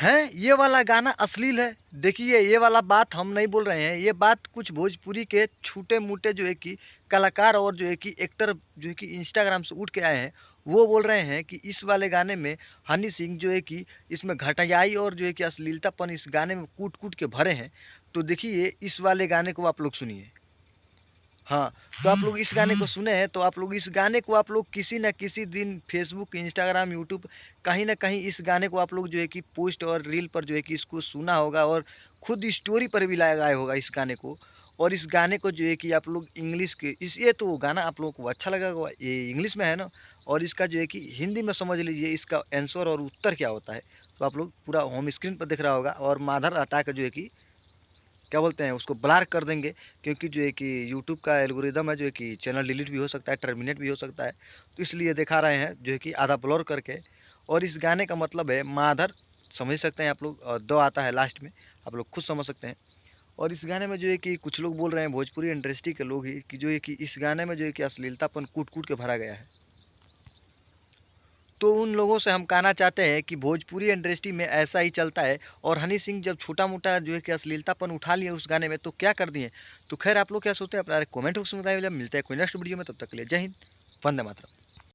हैं ये वाला गाना अश्लील है। देखिए ये वाला बात हम नहीं बोल रहे हैं, ये बात कुछ भोजपुरी के छूटे-मूटे जो है कि कलाकार और जो है कि एक्टर जो है कि इंस्टाग्राम से उठ के आए हैं, वो बोल रहे हैं कि इस वाले गाने में हनी सिंह जो है कि इसमें घटियाई और जो है कि अश्लीलतापन इस गाने में कूट-कूट के भरे हैं। तो देखिए इस वाले गाने को आप लोग सुनिए। हाँ, तो आप लोग इस गाने को सुने हैं, तो आप लोग इस गाने को आप लोग किसी न किसी दिन फ़ेसबुक, इंस्टाग्राम, यूट्यूब कहीं न कहीं इस गाने को आप लोग जो है कि पोस्ट और रील पर जो है कि इसको सुना होगा और खुद स्टोरी पर भी लगाया होगा इस गाने को। और इस गाने को जो है कि आप लोग इंग्लिश के इस ये तो गाना आप लोगों को अच्छा लगा होगा, ये इंग्लिश में है ना, और इसका जो है कि हिंदी में समझ लीजिए इसका आंसर और उत्तर क्या होता है। तो आप लोग पूरा होम स्क्रीन पर दिख रहा होगा और माधर हटा के जो है कि क्या बोलते हैं उसको ब्लर कर देंगे, क्योंकि जो है कि यूट्यूब का एल्गोरिदम है जो है कि चैनल डिलीट भी हो सकता है, टर्मिनेट भी हो सकता है। तो इसलिए दिखा रहे हैं जो है कि आधा ब्लर करके। और इस गाने का मतलब है माधर, समझ सकते हैं आप लोग, और दो आता है लास्ट में, आप लोग खुद समझ सकते हैं। और इस गाने में जो है कि कुछ लोग बोल रहे हैं भोजपुरी इंडस्ट्री के लोग ही कि जो है कि इस गाने में जो है कि अश्लीलतापन कूट कूट के भरा गया है। तो उन लोगों से हम कहना चाहते हैं कि भोजपुरी इंडस्ट्री में ऐसा ही चलता है। और हनी सिंह जब छोटा-मोटा जो है कि अश्लीलतापन उठा लिए उस गाने में, तो क्या कर दिए। तो खैर आप लोग क्या सोचते हैं अपना कमेंट बॉक्स में बताइए। मिलते हैं कोई नेक्स्ट वीडियो में, तब तक के लिए जय हिंद, वंदे मातरम।